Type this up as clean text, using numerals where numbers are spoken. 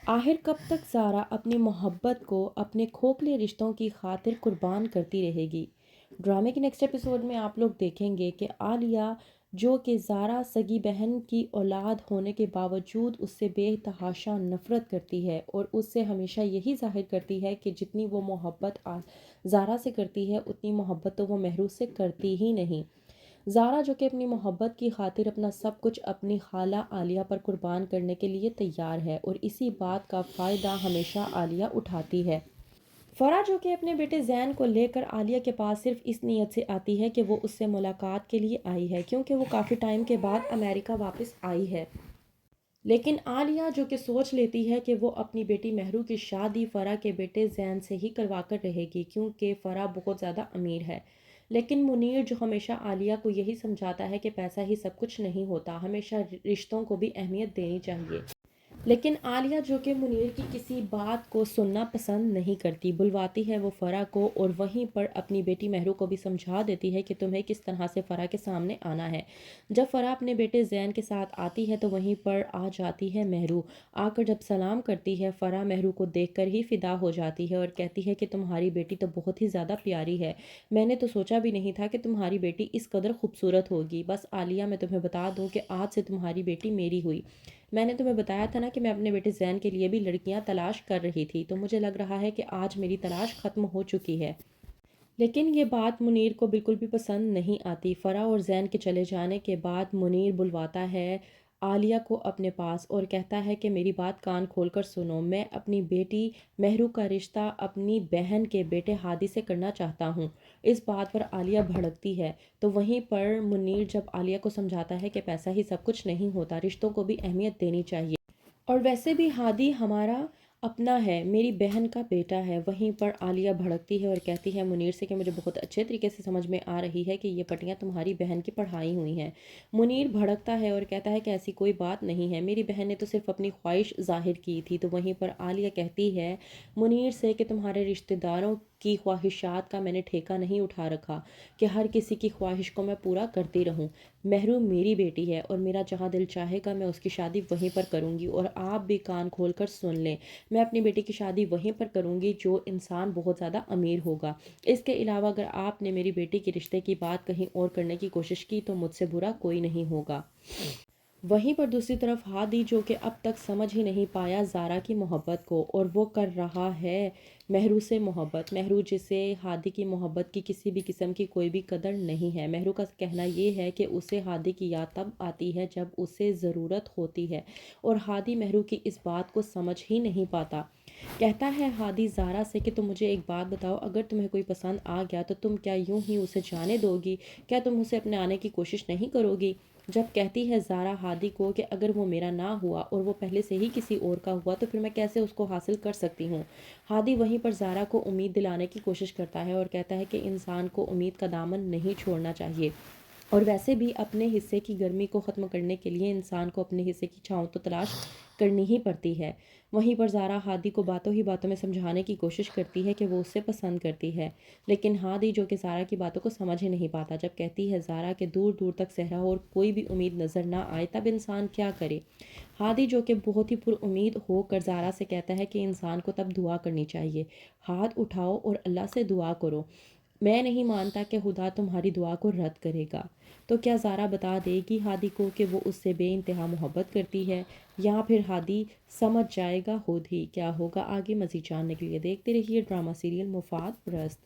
آخر کب تک زارا اپنی محبت کو اپنے کھوکھلے رشتوں کی خاطر قربان کرتی رہے گی؟ ڈرامے کے نیکسٹ ایپیسوڈ میں آپ لوگ دیکھیں گے کہ عالیہ جو کہ زارا سگی بہن کی اولاد ہونے کے باوجود اس سے بے تحاشا نفرت کرتی ہے اور اس سے ہمیشہ یہی ظاہر کرتی ہے کہ جتنی وہ محبت زارا سے کرتی ہے اتنی محبت تو وہ مہروز سے کرتی ہی نہیں۔ زارا جو کہ اپنی محبت کی خاطر اپنا سب کچھ اپنی خالہ عالیہ پر قربان کرنے کے لیے تیار ہے اور اسی بات کا فائدہ ہمیشہ عالیہ اٹھاتی ہے۔ فرح جو کہ اپنے بیٹے زین کو لے کر عالیہ کے پاس صرف اس نیت سے آتی ہے کہ وہ اس سے ملاقات کے لیے آئی ہے کیونکہ وہ کافی ٹائم کے بعد امریکہ واپس آئی ہے۔ لیکن عالیہ جو کہ سوچ لیتی ہے کہ وہ اپنی بیٹی مہرو کی شادی فرح کے بیٹے زین سے ہی کروا کر رہے گی کیونکہ فرح بہت زیادہ امیر ہے۔ لیکن منیر جو ہمیشہ عالیہ کو یہی سمجھاتا ہے کہ پیسہ ہی سب کچھ نہیں ہوتا، ہمیشہ رشتوں کو بھی اہمیت دینی چاہیے۔ لیکن عالیہ جو کہ منیر کی کسی بات کو سننا پسند نہیں کرتی، بلواتی ہے وہ فرح کو اور وہیں پر اپنی بیٹی مہرو کو بھی سمجھا دیتی ہے کہ تمہیں کس طرح سے فرح کے سامنے آنا ہے۔ جب فرح اپنے بیٹے زین کے ساتھ آتی ہے تو وہیں پر آ جاتی ہے مہرو، آ کر جب سلام کرتی ہے فرح مہرو کو دیکھ کر ہی فدا ہو جاتی ہے اور کہتی ہے کہ تمہاری بیٹی تو بہت ہی زیادہ پیاری ہے، میں نے تو سوچا بھی نہیں تھا کہ تمہاری بیٹی اس قدر خوبصورت ہوگی۔ بس عالیہ میں تمہیں بتا دوں کہ آج سے تمہاری بیٹی میری ہوئی، میں نے تمہیں بتایا تھا نا کہ میں اپنے بیٹے زین کے لیے بھی لڑکیاں تلاش کر رہی تھی، تو مجھے لگ رہا ہے کہ آج میری تلاش ختم ہو چکی ہے۔ لیکن یہ بات منیر کو بالکل بھی پسند نہیں آتی۔ فرح اور زین کے چلے جانے کے بعد منیر بلواتا ہے عالیہ کو اپنے پاس اور کہتا ہے کہ میری بات کان کھول کر سنو، میں اپنی بیٹی مہرو کا رشتہ اپنی بہن کے بیٹے ہادی سے کرنا چاہتا ہوں۔ اس بات پر عالیہ بھڑکتی ہے تو وہیں پر منیر جب عالیہ کو سمجھاتا ہے کہ پیسہ ہی سب کچھ نہیں ہوتا، رشتوں کو بھی اہمیت دینی چاہیے، اور ویسے بھی ہادی ہمارا اپنا ہے، میری بہن کا بیٹا ہے، وہیں پر عالیہ بھڑکتی ہے اور کہتی ہے منیر سے کہ مجھے بہت اچھے طریقے سے سمجھ میں آ رہی ہے کہ یہ پٹیاں تمہاری بہن کی پڑھائی ہوئی ہیں۔ منیر بھڑکتا ہے اور کہتا ہے کہ ایسی کوئی بات نہیں ہے، میری بہن نے تو صرف اپنی خواہش ظاہر کی تھی۔ تو وہیں پر عالیہ کہتی ہے منیر سے کہ تمہارے رشتہ داروں کی خواہشات کا میں نے ٹھیکہ نہیں اٹھا رکھا کہ ہر کسی کی خواہش کو میں پورا کرتی رہوں۔ مہرو میری بیٹی ہے اور میرا جہاں دل چاہے گا میں اس کی شادی وہیں پر کروں گی، اور آپ بھی کان کھول کر سن لیں، میں اپنی بیٹی کی شادی وہیں پر کروں گی جو انسان بہت زیادہ امیر ہوگا۔ اس کے علاوہ اگر آپ نے میری بیٹی کے رشتے کی بات کہیں اور کرنے کی کوشش کی تو مجھ سے برا کوئی نہیں ہوگا۔ وہیں پر دوسری طرف ہادی جو کہ اب تک سمجھ ہی نہیں پایا زارا کی محبت کو، اور وہ کر رہا ہے مہرو سے محبت، مہرو جسے ہادی کی محبت کی کسی بھی قسم کی کوئی بھی قدر نہیں ہے۔ مہرو کا کہنا یہ ہے کہ اسے ہادی کی یاد تب آتی ہے جب اسے ضرورت ہوتی ہے، اور ہادی مہرو کی اس بات کو سمجھ ہی نہیں پاتا۔ کہتا ہے ہادی زارا سے کہ تم مجھے ایک بات بتاؤ، اگر تمہیں کوئی پسند آ گیا تو تم کیا یوں ہی اسے جانے دو گی؟ کیا تم اسے اپنے آنے کی کوشش نہیں کرو گی؟ جب کہتی ہے زارا ہادی کو کہ اگر وہ میرا نہ ہوا اور وہ پہلے سے ہی کسی اور کا ہوا تو پھر میں کیسے اس کو حاصل کر سکتی ہوں؟ ہادی وہیں پر زارا کو امید دلانے کی کوشش کرتا ہے اور کہتا ہے کہ انسان کو امید کا دامن نہیں چھوڑنا چاہیے، اور ویسے بھی اپنے حصے کی گرمی کو ختم کرنے کے لیے انسان کو اپنے حصے کی چھاؤں تو تلاش کرنی ہی پڑتی ہے۔ وہیں پر زارا ہادی کو باتوں ہی باتوں میں سمجھانے کی کوشش کرتی ہے کہ وہ اسے پسند کرتی ہے، لیکن ہادی جو کہ زارا کی باتوں کو سمجھ ہی نہیں پاتا۔ جب کہتی ہے زارا کہ دور دور تک صحرا اور کوئی بھی امید نظر نہ آئے تب انسان کیا کرے؟ ہادی جو کہ بہت ہی پر امید ہو کر زارا سے کہتا ہے کہ انسان کو تب دعا کرنی چاہیے، ہاتھ اٹھاؤ اور اللہ سے دعا کرو، میں نہیں مانتا کہ خدا تمہاری دعا کو رد کرے گا۔ تو کیا زارا بتا دے گی ہادی کو کہ وہ اس سے بے انتہا محبت کرتی ہے، یا پھر ہادی سمجھ جائے گا خود ہی؟ کیا ہوگا آگے؟ مزید جاننے کے لیے دیکھتے رہیے ڈرامہ سیریل مفاد پرست۔